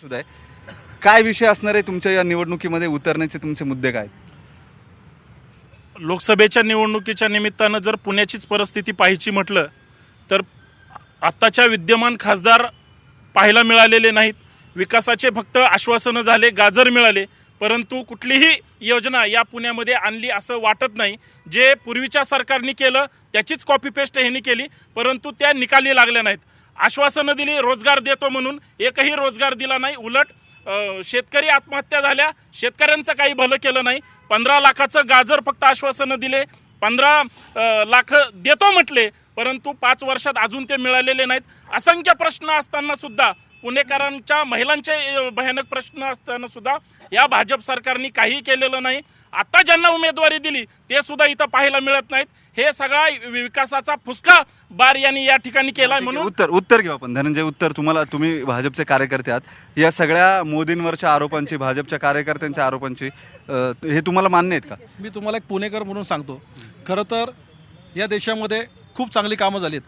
सुद्धा आहे. काय विषय असणार आहे तुमच्या या निवडणुकीमध्ये उतरण्याचे तुमचे मुद्दे काय? लोकसभेच्या निवडणुकीच्या निमित्तानं जर पुण्याचीच परिस्थिती पाहायची म्हटलं तर आत्ताच्या विद्यमान खासदार पाहायला मिळालेले नाहीत. विकासाचे फक्त आश्वासनं झाले, गाजर मिळाले, परंतु कुठलीही योजना या पुण्यामध्ये आणली असं वाटत नाही. जे पूर्वीच्या सरकारने केलं त्याचीच कॉपी पेस्ट ह्यांनी केली, परंतु त्या निकाली लागल्या नाहीत. आश्वासनं दिली रोजगार देतो म्हणून, एकही रोजगार दिला नाही. उलट शेतकरी आत्महत्या झाल्या, शेतकऱ्यांचं काही भलं केलं नाही. 15 लाखाचं गाजर फक्त आश्वासनं दिले, 15 लाख देतो म्हटले, परंतु 5 वर्षात अजून ते मिळालेले नाहीत. असंख्य प्रश्न असताना सुद्धा, पुणेकरांच्या महिलांचे भयानक प्रश्न असताना सुद्धा या भाजप सरकारने काही केलेलं नाही. आता ज्यांना उमेदवारी दिली ते सुद्धा इथं पाहायला मिळत नाहीत. हे सगळा विकासाचा फुसका बार यांनी या ठिकाणी केलाय. म्हणून उत्तर घेऊ आपण. धनंजय, उत्तर तुम्ही भाजपचे कार्यकर्ते आहात. या सगळ्या मोदींवरच्या आरोपांची, भाजपच्या कार्यकर्त्यांच्या आरोपांची हे तुम्हाला मान्य आहेत का? मी तुम्हाला एक पुणेकर म्हणून सांगतो, खरं तर या देशामध्ये खूप चांगली कामं झालीत.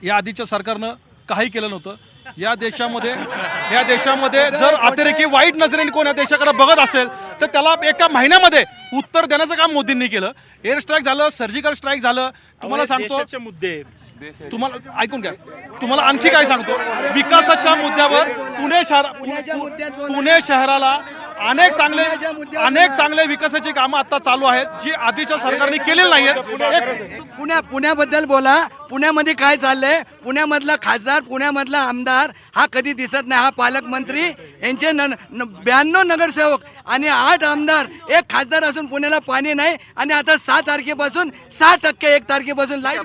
या आधीच्या सरकारनं काही केलं नव्हतं. या देशामध्ये जर अतिरेकी वाईट नजरेने कोण या देशाकडे बघत असेल तर त्याला एका महिन्यामध्ये उत्तर देण्याचं काम मोदींनी केलं. एअर स्ट्राईक झालं, सर्जिकल स्ट्राईक झालं. तुम्हाला सांगतो, मुद्दे तुम्हाला ऐकून घ्या, तुम्हाला आणखी काय सांगतो, विकासाच्या मुद्द्यावर पुणे शहराला अनेक चांगले विकासाची कामं आता चालू आहेत जी आधीच्या सरकारने केलेली नाही आहेत. पुण्याबद्दल बोला. पुण्यामध्ये काय चाललंय? पुण्यामधला खासदार, पुण्यामधला आमदार हा कधी दिसत नाही. हा पालकमंत्री, यांचे 92 नगरसेवक आणि 8 आमदार, एक खासदार असून पुण्याला पाणी नाही. आणि आता 6 तारखेपासून 6% 1 तारखेपासून लाईट.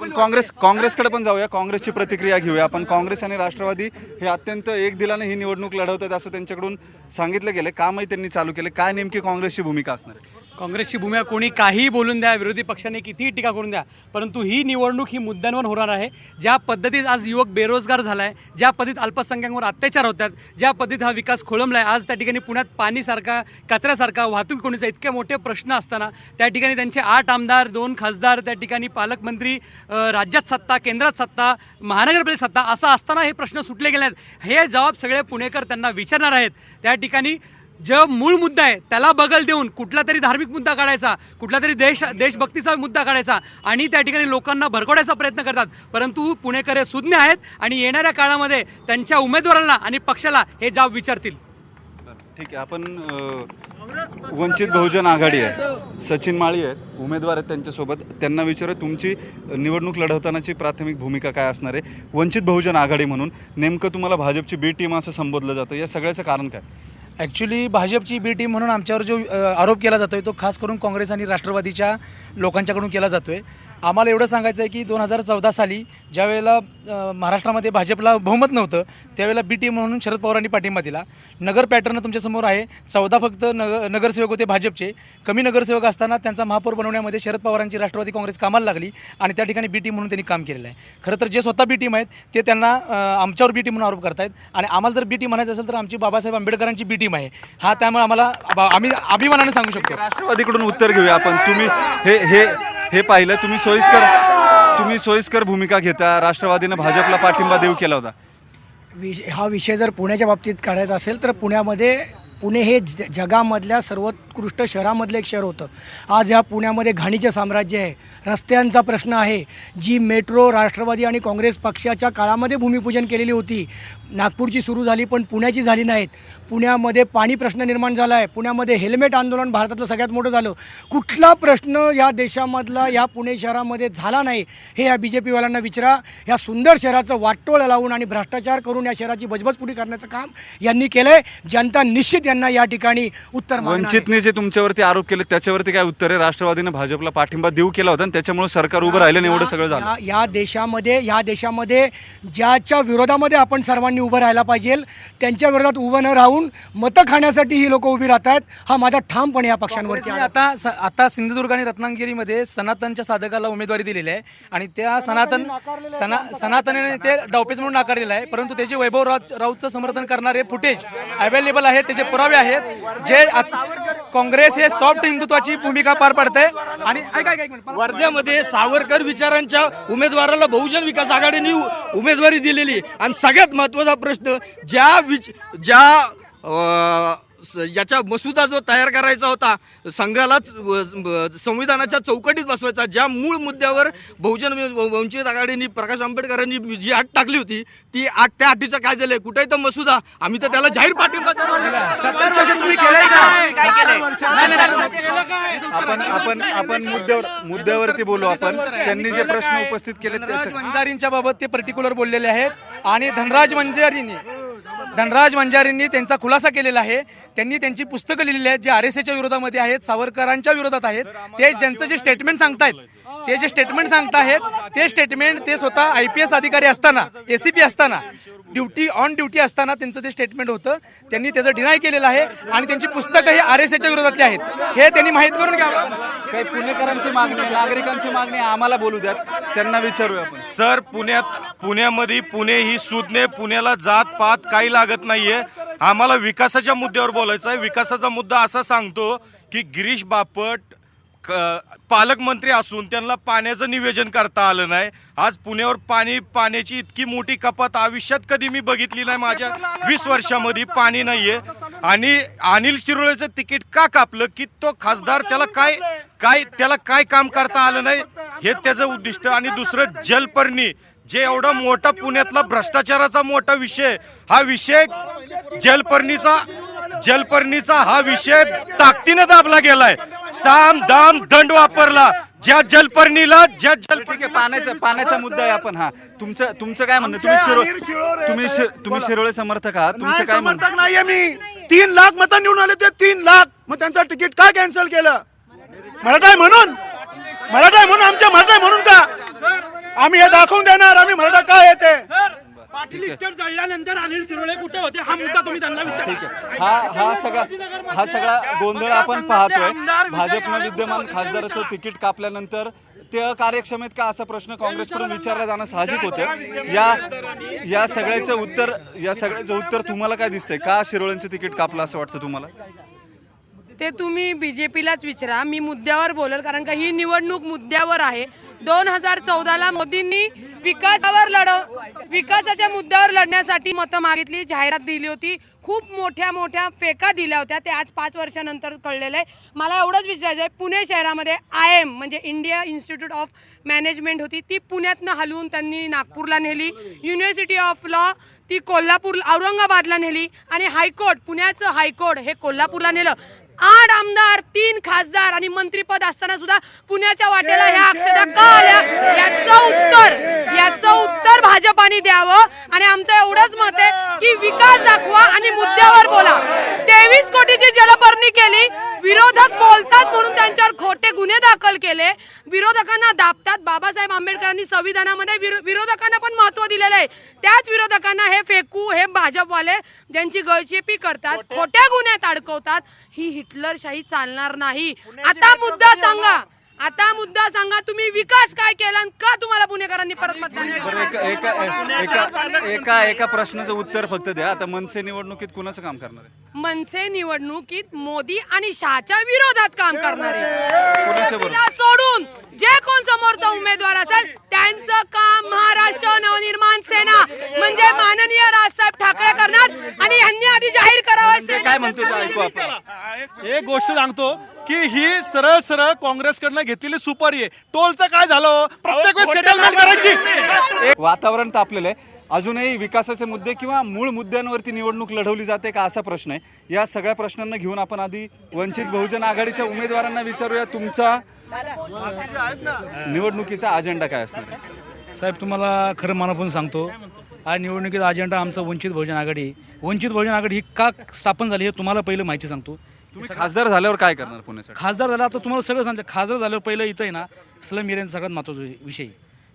काँग्रेसकडे पण जाऊया, काँग्रेसची प्रतिक्रिया घेऊया आपण. काँग्रेस आणि राष्ट्रवादी हे अत्यंत एक दिलाने ही निवडणूक लढवतात असं त्यांच्याकडून सांगितलं गेलं. कामही त्यांनी चालू केले. काय नेमकी काँग्रेसची भूमिका असणार आहे? काँग्रेसची भूमिका कोणी काहीही बोलून द्या, विरोधी पक्षाने कितीही टीका करून द्या, परंतु ही निवडणूक ही मुद्द्यांवर होणार आहे. ज्या पद्धतीत आज युवक बेरोजगार झाला आहे, ज्या पद्धतीत अल्पसंख्याकांवर अत्याचार होतात, ज्या पद्धतीत हा विकास खोळंबला आहे, आज त्या ठिकाणी पुण्यात पाणीसारखा, कचऱ्यासारखा, वाहतूक कोणीचा इतके मोठे प्रश्न असताना त्या ठिकाणी त्यांचे 8 आमदार, 2 खासदार, त्या ठिकाणी पालकमंत्री, राज्यात सत्ता, केंद्रात सत्ता, महानगरपालिका सत्ता असं असताना हे प्रश्न सुटले गेले आहेत. हे जबाब सगळे पुणेकर त्यांना विचारणार आहेत. त्या ठिकाणी जो मूळ मुद्दा आहे त्याला बगल देऊन कुठला तरी धार्मिक मुद्दा काढायचा, कुठला तरी देशभक्तीचा मुद्दा काढायचा आणि त्या ठिकाणी लोकांना भरकवण्याचा प्रयत्न करतात. परंतु पुणेकर हे सुज्ञ आहेत आणि येणाऱ्या काळामध्ये त्यांच्या उमेदवारांना आणि पक्षाला हे जाब विचारतील. ठीक आहे. आपण वंचित बहुजन आघाडी आहे, सचिन माळी आहेत, उमेदवार आहेत त्यांच्यासोबत. त्यांना विचारू, तुमची निवडणूक लढवतानाची प्राथमिक भूमिका काय असणार आहे? वंचित बहुजन आघाडी म्हणून नेमकं तुम्हाला भाजपची बी टीम असं संबोधलं जातं, या सगळ्याचं कारण काय? ॲक्च्युली भाजपची बी टीम म्हणून आमच्यावर जो आरोप केला जातो आहे तो खास करून काँग्रेस आणि राष्ट्रवादीच्या लोकांच्याकडून केला जातो आहे. आम्हाला एवढं सांगायचं आहे की 2014 साली ज्यावेळेला महाराष्ट्रामध्ये भाजपला बहुमत नव्हतं त्यावेळेला बी टीम म्हणून शरद पवारांनी पाठिंबा दिला. नगर पॅटर्न तुमच्यासमोर आहे. 14 फक्त नगरसेवक होते भाजपचे. कमी नगरसेवक असताना त्यांचा महापौर बनवण्यामध्ये शरद पवारांची राष्ट्रवादी काँग्रेस कामाला लागली आणि त्या ठिकाणी बी टीम म्हणून त्यांनी काम केलेलं आहे. खरं तर जे स्वतः बी टीम आहेत ते त्यांना आमच्यावर बी टीम म्हणून आरोप करतायत आणि आम्हाला जर बी टीम म्हणायचं असेल तर आमची बाबासाहेब आंबेडकरांची बी टीम आहे. हा त्यामुळे आम्ही अभिमानाने सांगू शकतो. राष्ट्रवादीकडून उत्तर घेऊया आपण. तुम्ही हे पाहिलं, तुम्ही सोयीस्कर भूमिका घेता. राष्ट्रवादीनं भाजपला पाठिंबा देऊ केला होता. हा विषय जर पुण्याच्या बाबतीत काढायचा असेल तर पुणे हे जगामधल्या सर्वोत्कृष्ट शहरामधलं एक शहर होतं. आज ह्या पुण्यामध्ये घाणीचे साम्राज्य आहे, रस्त्यांचा प्रश्न आहे. जी मेट्रो राष्ट्रवादी आणि काँग्रेस पक्षाच्या काळामध्ये भूमिपूजन केलेली होती, नागपूरची सुरू झाली पण पुण्याची झाली नाहीत. पुण्यामध्ये पाणी प्रश्न निर्माण झाला आहे. पुण्यामध्ये हेल्मेट आंदोलन भारतातलं सगळ्यात मोठं झालं. कुठला प्रश्न या देशामधला या पुणे शहरामध्ये झाला नाही हे या BJPवाल्यांना विचारा. या सुंदर शहराचं वाटोळं लावून आणि भ्रष्टाचार करून या शहराची बजबजपुटी करण्याचं काम यांनी केलं आहे. जनता निश्चित यांना या ठिकाणी उत्तर मागणार आहे. वंचितने जे तुमच्यावरती आरोप केले त्याच्यावरती काय उत्तर आहे? राष्ट्रवादीनं भाजपला पाठिंबा देऊ केला होता आणि त्याच्यामुळे सरकार उभं राहिलं आणि एवढं सगळं झालं. या देशामध्ये ज्याच्या विरोधामध्ये आपण सर्वांनी उभं राहायला पाहिजे त्यांच्या विरोधात उभं न राहून मतं खाण्यासाठी ही लोक उभी राहतात. हा माझा ठामपणे या पक्षांवरती. आता सिंधुदुर्ग आणि रत्नागिरीमध्ये सनातनच्या साधकाला उमेदवारी दिलेली आहे आणि त्या सनातनने ते डावपेच म्हणून नाकारलेलं आहे. परंतु त्याचे वैभव राऊतचं समर्थन करणारे फुटेज अवेलेबल आहेत, त्याचे पुरावे आहेत. जे काँग्रेस हे सॉफ्ट हिंदुत्वाची भूमिका पार पडते. आणि वर्ध्यामध्ये सावरकर विचारांच्या उमेदवाराला बहुजन विकास आघाडीने उमेदवारी दिलेली आणि सगळ्यात महत्त्वाचा प्रश्न ज्या याचा मसुदा जो तयार करायचा होता, संघालाच संविधानाच्या चौकटीत बसवायचा, ज्या मूळ मुद्द्यावर बहुजन वंचित आघाडीने प्रकाश आंबेडकरांनी जी अट टाकली होती, ती अट त्या अटीचं काय झालंय? कुठे तो मसुदा? आम्ही तर त्याला जाहीर पाठिंबा देणार. 70 वर्ष तुम्ही केलंय आपण मुद्द्यावरती बोलू. आपण त्यांनी जे प्रश्न उपस्थित केले त्याचं वंजारींच्या बाबत ते पर्टिक्युलर बोललेले आहेत आणि धनराज वंजारींनी त्यांचा खुलासा केलेला आहे. त्यांनी त्यांची पुस्तकं लिहिलेली आहेत जे RSAच्या विरोधामध्ये आहेत, सावरकरांच्या विरोधात आहेत. ते ज्यांचं जे स्टेटमेंट सांगतायत, ते स्टेटमेंट ते स्वतः IPS अधिकारी असताना, ACP असताना, ऑन ड्युटी असताना त्यांचं ते स्टेटमेंट होतं. त्यांनी त्याचं डिनाय केलेलं आहे आणि त्यांची पुस्तकं ही RSAच्या विरोधातली आहेत. हे त्यांनी माहीत करून घ्यावं. काही पुणेकरांची मागणी, नागरिकांची मागणी आम्हाला बोलू द्यात, त्यांना विचारूया आपण. सर, पुण्यामध्ये पुणे ही सुज्ञ, पुण्याला जात पात काही लागत नाहीये. आम्हाला विकासाच्या मुद्द्यावर बोलायचं आहे. विकासाचा मुद्दा असा सांगतो की गिरीश बापट पालकमंत्री असून त्यांना पाण्याचं नियोजन करता आलं नाही. आज पुण्यावर पाण्याची इतकी मोठी कपात आयुष्यात कधी मी बघितली नाही. माझ्या 20 वर्षामध्ये पाणी नाहीये. आणि अनिल शिरोळेचं तिकीट का कापलं की तो खासदार त्याला काय काम करता आलं नाही, हे त्याचं उद्दिष्ट. आणि दुसरं जलपर्णी, जे एवढा मोठा पुण्यातला भ्रष्टाचाराचा मोठा विषय, हा विषय जलपर्णीचा हा विषय ताकदीने दाबला गेलाय. साम दाम दंड वापरला ज्या जलपर्णीला ठीक आहे, पाण्याचा मुद्दा आहे. आपण तुमचं काय म्हणणं? तुम्ही शिरोळे समर्थक आहात, तुमचं काय म्हणणं? नाहीये मी. 3 लाख मतं निवडून आले, ते 3 लाख. मग त्यांचं तिकीट का कॅन्सल केलं? मराठा आहे म्हणून आमच्या मराठा आहे म्हणून का? आम्ही हे दाखवून देणार आम्ही मराठा काय येते. जाळल्यानंतर अनिल शिरोळे कुठे होते हा मुद्दा तुम्ही त्यांना विचारा. ठीक आहे, हा सगळा गोंधळ आपण पाहतोय. भाजपनं विद्यमान खासदाराचं तिकीट कापल्यानंतर ते कार्यक्षम आहेत का असा प्रश्न काँग्रेसकडून विचारला जाणं साहजिक होतं. या सगळ्याचं उत्तर तुम्हाला काय दिसतंय? का शिरोळेंचं तिकीट कापलं असं वाटतं तुम्हाला? ते तुम्ही BJPलाच विचारा. मी मुद्द्यावर बोलेल, कारण का ही निवडणूक मुद्द्यावर आहे. 2014ला मोदींनी विकासाच्या मुद्द्यावर लढण्यासाठी मतं मागितली, जाहिरात दिली होती, खूप मोठ्या फेका दिल्या होत्या. ते आज 5 वर्षानंतर कळलेलं आहे. मला एवढंच विचारायचं आहे, पुणे शहरामध्ये IIM म्हणजे इंडिया इन्स्टिट्यूट ऑफ मॅनेजमेंट होती, ती पुण्यातनं हलवून त्यांनी नागपूरला नेली. युनिव्हर्सिटी ऑफ लॉ ती औरंगाबादला नेली आणि हायकोर्ट, पुण्याचं हायकोर्ट हे कोल्हापूरला नेलं. 8 आमदार, 3 खासदार आणि मंत्रीपद असताना सुद्धा पुण्याच्या वाटेला ह्या अक्षता का आल्या? याचं उत्तर भाजपाने द्यावं. आणि आमचं एवढंच मत आहे की विकास दाखवा आणि मुद्द्यावर बोला. 23 कोटीची जलपर्णी केली, विरोधक बोलतात म्हणून त्यांच्यावर खोटे गुन्हे दाखल केले, विरोधकांना दाबतात. बाबासाहेब आंबेडकरांनी संविधानामध्ये विरोधकांना पण महत्व दिलेलं आहे. त्याच विरोधकांना हे फेकू, हे भाजपवाले ज्यांची गळचेपी करतात, खोट्या गुन्ह्यात अडकवतात, ही हिटलरशाही चालणार नाही. आता मुद्दा सांगा तुम्ही विकास काय केला आणि का तुम्हाला पुणेकरांनी परत मतदान केलं? एका प्रश्नाचं उत्तर फक्त द्या. आता मनसे निवडणुकीत कुणाचं काम करणार आहे? मनसे निवडणुकीत मोदी आणि शहाच्या विरोधात काम करणारे कोणाच्या बरोबर? सोडून जे कोण समोरचा उमेदवार असेल त्यांचं काम महाराष्ट्र नवनिर्माण सेना म्हणजे माननीय राजसाहेब ठाकरे करणार. आणि यांनी आधी जाहीर करावं. काय म्हणतो ते ऐकू आपण. एक गोष्ट सांगतो की ही सरळ काँग्रेसकडनं घेतलेली सुपारी आहे. टोलचं काय झालं? प्रत्येक वेळेस सेटलमेंट करायची. वातावरण तापलेलं आहे. अजूनही विकासाचे मुद्दे किंवा मूळ मुद्द्यांवरती निवडणूक लढवली जाते का असा प्रश्न आहे. या सगळ्या प्रश्नांना घेऊन आपण आधी वंचित बहुजन आघाडीच्या उमेदवारांना विचारूया, तुमचा निवडणुकीचा अजेंडा काय असणार आहे? साहेब, तुम्हाला खरं मनापासून सांगतो, हा निवडणुकीचा अजेंडा आमचा वंचित बहुजन आघाडी ही का स्थापन झाली हे तुम्हाला पहिलं माहिती सांगतो. तुम्ही खासदार झाल्यावर काय करणार पुण्यासाठी? खासदार झाला आता तुम्हाला सगळं सांगतो. खासदार झाल्यावर पहिलं इथं आहे ना स्लम एरियाचा सगळ्यात महत्त्वाचा विषय,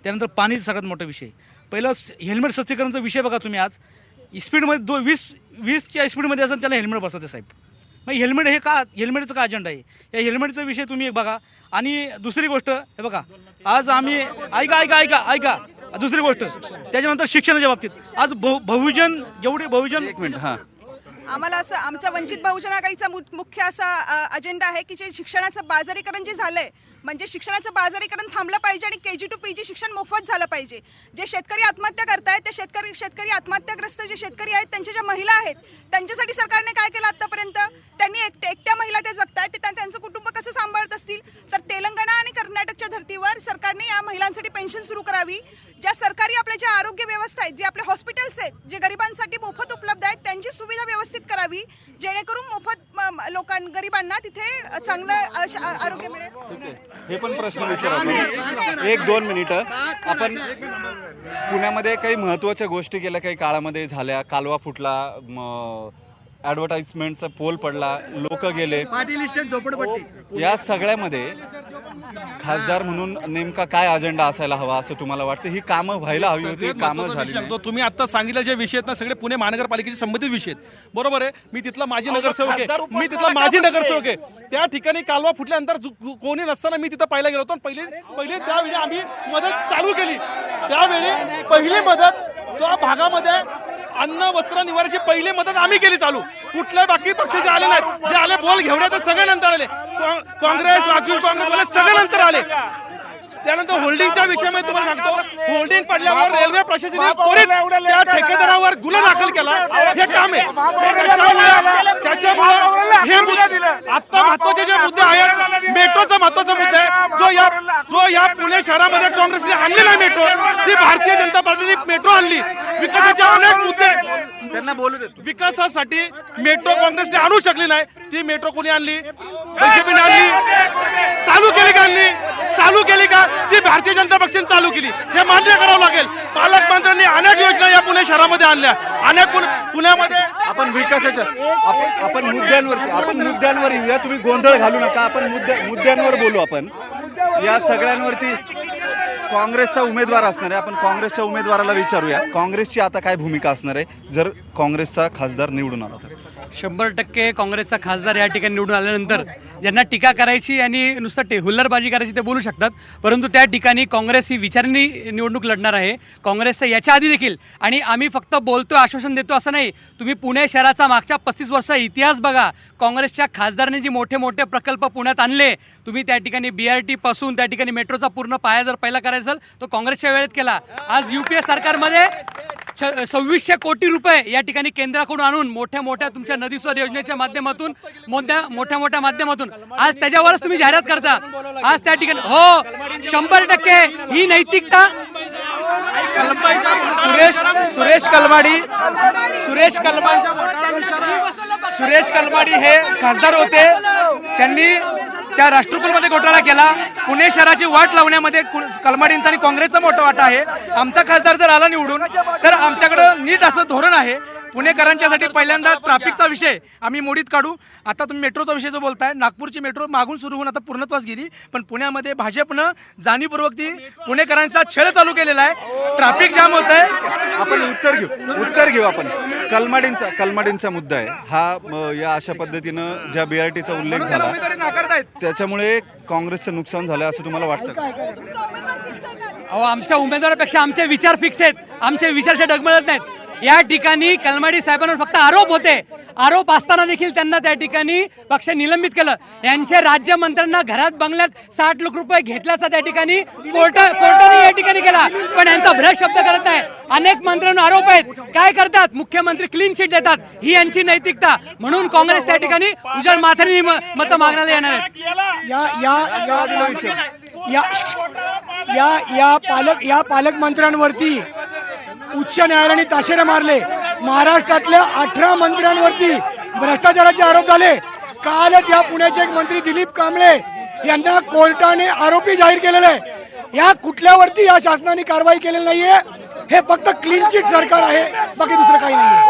त्यानंतर पाणीचा सगळ्यात मोठा विषय, पहिलं हेल्मेट सस्तीकरणाचा विषय बघा. तुम्ही आज स्पीडमध्ये 20च्या स्पीडमध्ये असेल त्याला हेल्मेट बसवते साहेब. मग हेल्मेटचं का अजेंडा आहे? या हेल्मेटचा विषय तुम्ही एक बघा. आणि दुसरी गोष्ट हे बघा, आज आम्ही ऐका दुसरी गोष्ट त्याच्यानंतर शिक्षणाच्या बाबतीत आज बहुजन एक मिनिट. हां, आम्हाला असं आमचा वंचित बहुजन आघाडीचा मुख्य असा अजेंडा आहे की जे शिक्षणाचं बाजारीकरण जे झालंय, म्हणजे शिक्षणाचं बाजारीकरण थांबलं पाहिजे आणि KG to PG शिक्षण मोफत झालं पाहिजे. जे शेतकरी आत्महत्या करतायत, ते शेतकरी आत्महत्याग्रस्त जे शेतकरी आहेत, त्यांच्या ज्या महिला आहेत, त्यांच्यासाठी सरकारने काय करावी. ज्या सरकारी आपल्या ज्या आरोग्य व्यवस्था आहेत, जे आपले हॉस्पिटल्स आहेत, जे गरिबांसाठी मोफत उपलब्ध आहेत, त्यांची सुविधा व्यवस्थित करावी, जेणेकरून मोफत गरिबांना तिथे चांगलं आरोग्य मिळेल. हे पण प्रश्न विचारा. 1-2 मिनिटं. आपण पुण्यामध्ये काही महत्त्वाच्या गोष्टी गेल्या काही काळामध्ये झाल्या. कालवा फुटला, ॲडव्हर्टाइजमेंटचा पोल पडला, लोक गेले. या सगळ्यामध्ये खासदार म्हणून नेमका काय अजेंडा असायला हवा असं तुम्हाला वाटतं? ही कामं व्हायला हवी होती, कामं झाली नाही. तुम्ही आता सांगितलं जे विषय आहेत ना, सगळे पुणे महानगरपालिकेचे संबंधित विषय आहेत. बरोबर आहे. मी तिथला माजी नगरसेवक आहे. त्या ठिकाणी कालवा फुटल्यानंतर कोणी नसताना मी तिथं पाहायला गेलो होतो. पहिले त्यावेळी आम्ही मदत चालू केली. त्यावेळी पहिली मदत त्या भागामध्ये अन्न वस्त्र निवाराची पहिली मदत आम्ही केली चालू. कुठल्याही बाकी पक्षाचे आले नाहीत. जे आले बोल घेवण्याचं सगळे नंतर आले. काँग्रेस, राष्ट्रवादी काँग्रेसवाले सगळे नंतर आले. त्यानंतर होल्डिंगच्या विषयामध्ये तुम्हाला सांगतो, होल्डिंग पडल्यावर रेल्वे प्रशासनाने त्वरित त्या ठेकेदारावर गुन्हा दाखल केला. हे काम आहे. त्याच्यामुळे हे मुद्दे आता महत्वाचे जे मुद्दे आहेत, मेट्रोचा महत्वाचा मुद्दा आहे, जो या पुणे शहरामध्ये काँग्रेसने आणली नाही मेट्रो, ती भारतीय जनता पार्टीने मेट्रो आणली. विकासाचे अनेक मुद्दे त्यांना बोलू देतो. विकासासाठी मेट्रो काँग्रेसने आणू शकली नाही. ती मेट्रो कोणी आणली? बीजेपीने आणली. चालू केली का? ती भारतीय जनता पक्षाने चालू केली. हे मान्य करावं लागेल. पालकमंत्र्यांनी अनेक योजना या पुणे शहरामध्ये आणल्या. अनेक पुण्यामध्ये आपण विकासाच्या आपण मुद्द्यांवर येऊया. तुम्ही गोंधळ घालू नका. आपण मुद्द्यांवर बोलू. आपण या सगळ्यांवरती काँग्रेसचा उमेदवार असणार आहे. आपण काँग्रेसच्या उमेदवाराला विचारूया, काँग्रेसची आता काय भूमिका असणार आहे जर काँग्रेसचा खासदार निवडून आला तर? 100% काँग्रेसचा खासदार या ठिकाणी निवडून आल्यानंतर ज्यांना टीका करायची आणि नुसतं हुल्लडबाजी करायची ते बोलू शकतात. परंतु त्या ठिकाणी काँग्रेस ही विचारांनी निवडणूक लढणार आहे. काँग्रेसचं याच्या आधी देखील, आणि आम्ही फक्त बोलतोय, आश्वासन देतो असं नाही. तुम्ही पुणे शहराचा मागच्या 35 वर्षाचा इतिहास बघा. काँग्रेसच्या खासदारांनी जे मोठे मोठे प्रकल्प पुण्यात आणले, तुम्ही त्या ठिकाणी BRT पासून त्या ठिकाणी मेट्रोचा पूर्ण पाया जर पहिला करायचा असेल तो काँग्रेसच्या वेळेत केला. आज UPA सरकारमध्ये 2600 कोटी रुपये या ठिकाणी केंद्राकडून आणून मोठ्या मोठ्या तुमच्या नदीस्वर योजनेच्या माध्यमातून मोठ्या माध्यमातून आज त्याच्यावरच तुम्ही जाहिरात करता. आज त्या ठिकाणी 100% ही नैतिकता. सुरेश कलमाडी हे खासदार होते. त्यांनी त्या राष्ट्रकुलमध्ये घोटाळा केला. पुणे शहराची वाट लावण्यामध्ये कलमाडींचा आणि काँग्रेसचा मोठा वाटा आहे. आमचा खासदार जर आला निवडून तर आमच्याकडं नीट असं धोरण आहे. पुणेकरांच्यासाठी पहिल्यांदा ट्रॅफिकचा विषय आम्ही मोडीत काढू. आता तुम्ही मेट्रोचा विषय जो बोलताय, नागपूरची मेट्रो मागून सुरू होऊन आता पूर्णत्वास गेली, पण पुण्यामध्ये भाजपनं जाणीवपूर्वक ती पुणेकरांचा छळ चालू केलेला आहे. ट्रॅफिक जाम होत आहे. आपण उत्तर घेऊ. आपण कलमाडींचा मुद्दा आहे हा. या अशा पद्धतीनं ज्या BRTचा उल्लेख झाला त्याच्यामुळे काँग्रेसचं नुकसान झालं असं तुम्हाला वाटतं का? अहो, आमच्या उमेदवारापेक्षा आमचे विचार फिक्स आहेत. आमचे विचारशे डगमळत नाहीत. या ठिकाणी कलमाडी साहेबांवर फक्त आरोप होते. आरोप असताना देखील त्यांना त्या ठिकाणी पक्ष निलंबित केलं. यांचे राज्यमंत्र्यांना घरात बंगल्यात 60 लाख रुपये घेतल्याचा त्या ठिकाणी कोर्टाने या ठिकाणी केला. पण यांचा भ्रश शब्द करत नाही. अनेक मंत्र्यांना आरोप आहेत. काय करतात? मुख्यमंत्री क्लीन चिट देतात. ही यांची नैतिकता. म्हणून काँग्रेस त्या ठिकाणी उजळ माथ्याने मतं मागण्याला येणार आहेत. या पालकमंत्र्यांवरती उच्च न्यायालयाने ताशेरे मारले. महाराष्ट्रातल्या 18 मंत्र्यांवरती भ्रष्टाचाराचे आरोप झाले. कालच या पुण्याचे एक मंत्री दिलीप कांबळे यांना कोर्टाने आरोपी जाहीर केलेले आहे. या कुठल्यावरती या शासनाने कारवाई केलेली नाहीये. हे फक्त क्लीन चिट सरकार आहे, बाकी दुसरं काही नाहीये.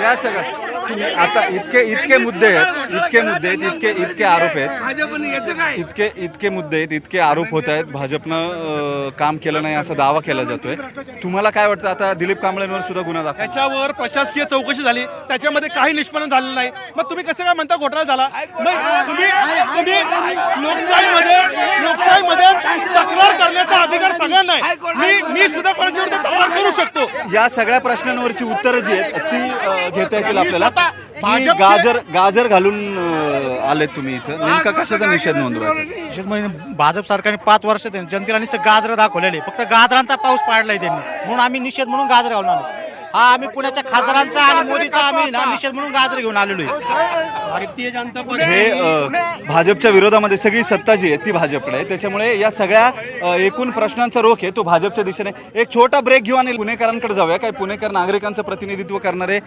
या सगळं तुम्ही आता इतके मुद्दे आहेत, इतके आरोप आहेत, इतके मुद्दे आहेत, इतके आरोप होत आहेत. भाजपनं काम केलं नाही असा दावा केला जातोय. तुम्हाला काय वाटतं? आता दिलीप कांबळेंवर सुद्धा गुन्हा दाखल, त्याच्यावर प्रशासकीय चौकशी झाली, त्याच्यामध्ये काही निष्पन्न झालेलं नाही. मग तुम्ही कसं काय म्हणता घोटाळा झाला? मग तुम्ही लोकशाहीमध्ये तक्रार करण्याचा अधिकार सगळ्यांना आहे. मी सुद्धा कोणाच्यावर तक्रार करू शकतो. या सगळ्या प्रश्नांवरची उत्तरं जी आहेत ती घेता येतील आपल्याला. गाजर घालून आलेत तुम्ही इथं, नेमका कशाचा निषेध नोंदवायचा? भाजप सरकारने 5 वर्ष जनतेला नुसतं गाजर दाखवलेले, फक्त गाजरांचा पाऊस पाडलाय त्यांनी, म्हणून आम्ही निषेध म्हणून गाजर घालून आलो. हा आम्ही पुण्याच्या खासदारांचा आणि मोदीचा आम्ही ना निषेध म्हणून गाजर घेऊन आलेलो आहे. भारतीय जनता पार्टी हे भाजपच्या विरोधामध्ये सगळी सत्ता जी आहे ती भाजपकडे आहे. त्याच्यामुळे या सगळ्या एकूण प्रश्नांचा रोख आहे तो भाजपच्या दिशेने. एक छोटा ब्रेक घेऊ आणि पुणेकरांकडे जाऊया. काही पुणेकर नागरिकांचं प्रतिनिधित्व करणारे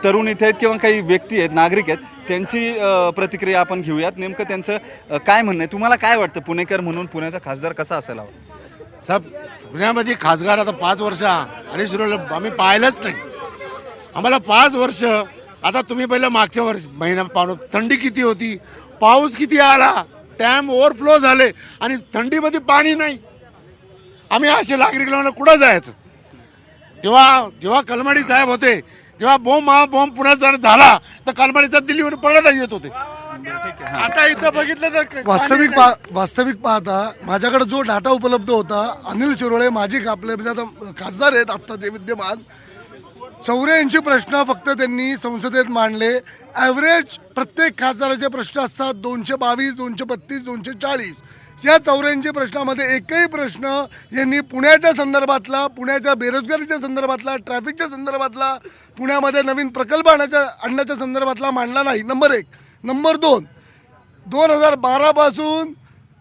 तरुण इथे आहेत किंवा काही व्यक्ती आहेत, नागरिक आहेत, त्यांची प्रतिक्रिया आपण घेऊयात. नेमकं त्यांचं काय म्हणणं आहे, तुम्हाला काय वाटतं पुणेकर म्हणून पुण्याचा खासदार कसा असायला हवा? साहेब पुण्यामध्ये खासदार आता 5 वर्ष आणि सुरू आम्ही पाहिलंच नाही. आम्हाला 5 वर्ष आता तुम्ही पहिलं मागच्या वर्ष महिना पाहून थंडी किती होती, पाऊस किती आला, डॅम ओव्हरफ्लो झाले आणि थंडीमध्ये पाणी नाही. आम्ही असे नागरिक लोकांना कुठं जायचं? जेव्हा कलमाडी साहेब होते तेव्हा बॉम्ब पुण्यात झाला तर कलमाडीचा दिल्लीवर पडत येत होते. आता इथं बघितलं तर वास्तविक पाहता माझ्याकडे जो डाटा उपलब्ध होता, अनिल शिरोळे माजी आपले म्हणजे आता खासदार आहेत आत्ता ते विद्यमान, 84 प्रश्न फक्त त्यांनी संसदेत मांडले. ॲव्हरेज प्रत्येक खासदाराचे प्रश्न असतात 222, 232, 240. या 84 प्रश्नामध्ये एकही प्रश्न यांनी पुण्याच्या संदर्भातला, पुण्याच्या बेरोजगारीच्या संदर्भातला, ट्रॅफिकच्या संदर्भातला, पुण्यामध्ये नवीन प्रकल्प आणण्याच्या संदर्भातला मांडला नाही. नंबर 1. नंबर 2, 2012 पासून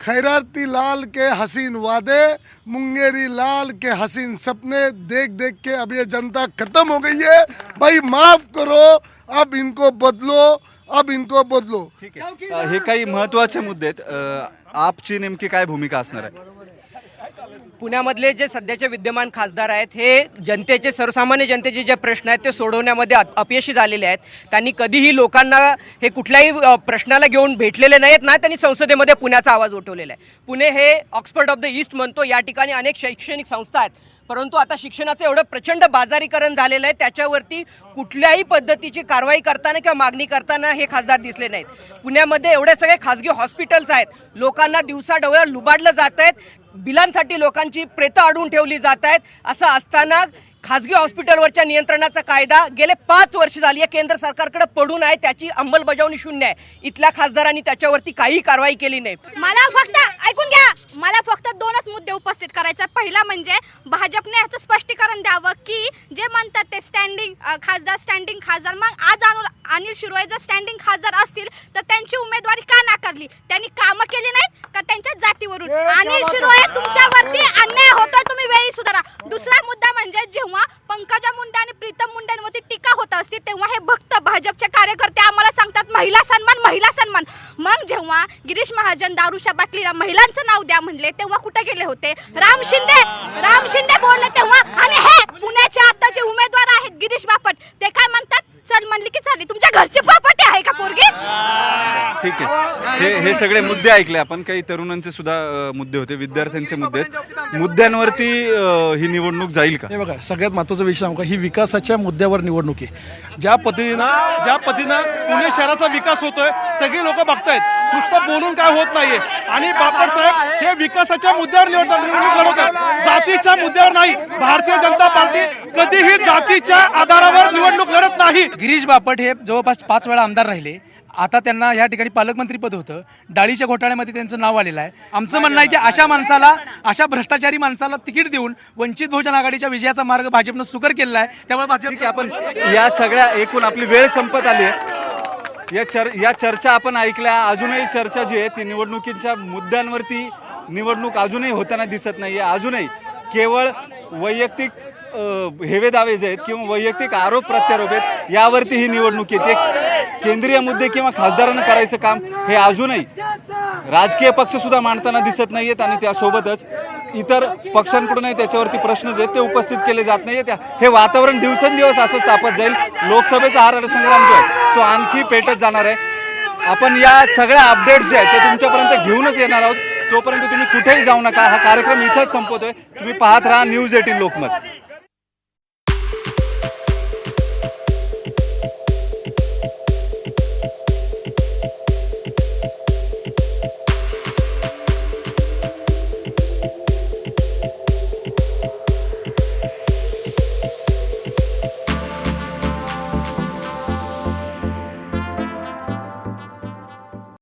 खैराती लाल के हसीन वादे, मुंगेरी लाल के हसीन सपने देख देख के अब ये जनता खत्म हो गई है. भाई माफ करो, अब इनको बदलो. ठीक आहे, हे काही महत्त्वाचे मुद्दे आहेत. आपची नेमकी काय भूमिका असणार आहे? पुण्यामधले जे सध्याचे विद्यमान खासदार आहेत हे सर्वसामान्य जनतेचे जे प्रश्न आहेत ते सोडवण्यामध्ये अपयशी झालेले आहेत. त्यांनी कधीही लोकांना हे कुठल्याही प्रश्नाला घेऊन भेटलेले नाहीत ना त्यांनी संसदेमध्ये पुण्याचा आवाज उठवलेला आहे. पुणे हे ऑक्सफर्ड ऑफ द ईस्ट म्हणतो. या ठिकाणी अनेक शैक्षणिक संस्था आहेत, परंतु आता शिक्षणाचं एवढं प्रचंड बाजारीकरण झालेलं आहे त्याच्यावरती कुठल्याही पद्धतीची कारवाई करताना किंवा मागणी करताना हे खासदार दिसले नाहीत. पुण्यामध्ये एवढे सगळे खासगी हॉस्पिटल्स आहेत, लोकांना दिवसा डोळ्यावर लुबाडलं जात आहेत, बिलांसाठी लोकांची प्रेतं अडवून ठेवली जात आहेत. असं असताना खासगी हॉस्पिटलवरच्या नियंत्रणाचा कायदा गेले 5 वर्ष झाली आहे केंद्र सरकारकडे पडून आहे, त्याची अंमलबजावणी शून्य आहे. इथल्या खासदारांनी त्याच्यावरती काही कारवाई केली नाही. मला फक्त ऐकून घ्या, मला फक्त 2च मुद्दे उपस्थित करायचे. पहिला म्हणजे भाजपने याचं स्पष्टीकरण द्यावं की जे म्हणतात ते स्टँडिंग खासदार, मग आज अनिल शिरोळे जर स्टँडिंग खासदार असतील तर त्यांची उमेदवारी का नाकारली? त्यांनी कामं केली नाहीत का त्यांच्या जातीवरून? अनिल शिरोळे तुमच्यावरती अन्याय होतोय, तुम्ही वेळी सुधारा. दुसरा मुद्दा म्हणजे जेव्हा पंकजा मुंडे आणि प्रीतम मुंडेंवरती टीका होत असते तेव्हा हे भक्त भाजपचे कार्यकर्ते आम्हाला सांगतात महिला सन्मान. मग जेव्हा गिरीश महाजन दारूच्या बाटलीला महिलांचं नाव द्या म्हणले तेव्हा कुठे गेले होते? राम शिंदे बोलले तेव्हा. आणि हे पुण्याचे आताचे उमेदवार आहेत गिरीश बापट, ते काय म्हणतात? चल म्हणली की चालली. तुमच्या घरची प्रॉपर्टी आहे का पोरगी? ठीक आहे, हे सगळे मुद्दे ऐकले आपण. काही तरुणांचे सुद्धा मुद्दे होते, विद्यार्थ्यांचे मुद्दे आहेत. मुद्द्यांवरती ही निवडणूक जाईल का? हे बघा, सगळ्यात महत्त्वाचा विषय सांगू का, ही विकासाच्या मुद्द्यावर निवडणूक आहे. ज्या पद्धतीनं पुणे शहराचा विकास होतोय सगळी लोक बघतायत, नुसतं बोलून काय होत नाहीये. आणि बापट साहेब हे विकासाच्या मुद्द्यावर निवडणूक लढवतात, जातीच्या मुद्द्यावर नाही. भारतीय जनता पार्टी कधीही जातीच्या आधारावर निवडणूक लढत नाही. गिरीश बापट हे जवळपास 5 वेळा आमदार राहिले. आता त्यांना या ठिकाणी पालकमंत्रीपद होतं, डाळीच्या घोटाळ्यामध्ये त्यांचं नाव आलेलं आहे. आमचं म्हणणं आहे की अशा भ्रष्टाचारी माणसाला तिकीट देऊन वंचित बहुजन आघाडीच्या विजयाचा मार्ग भाजपनं सुकर केलेला आहे. त्यामुळे भाजप आपण या सगळ्या एकूण आपली वेळ संपत आली आहे. या चर्चा आपण ऐकल्या. अजूनही चर्चा जी आहे ती निवडणुकीच्या मुद्द्यांवरती निवडणूक अजूनही होताना दिसत नाहीये. अजूनही केवळ वैयक्तिक हेवे दावे जे आहेत किंवा वैयक्तिक आरोप प्रत्यारोप आहेत यावरती ही निवडणूक येते. केंद्रीय मुद्दे किंवा खासदारांना करायचं काम हे अजूनही राजकीय पक्ष सुद्धा मांडताना दिसत नाहीयेत आणि त्यासोबतच इतर पक्षांकडूनही त्याच्यावरती प्रश्न जे आहेत ते उपस्थित केले जात नाहीयेत. हे वातावरण दिवसेंदिवस असंच तापत जाईल. लोकसभेचा हा रणसंग्राम जो आहे तो आणखी पेटत जाणार आहे. आपण या सगळ्या अपडेट्स जे आहेत ते तुमच्यापर्यंत घेऊनच येणार आहोत. तोपर्यंत तुम्ही कुठेही जाऊ नका. हा कार्यक्रम इथंच संपवतोय. तुम्ही पाहत राहा न्यूज 18 लोकमत.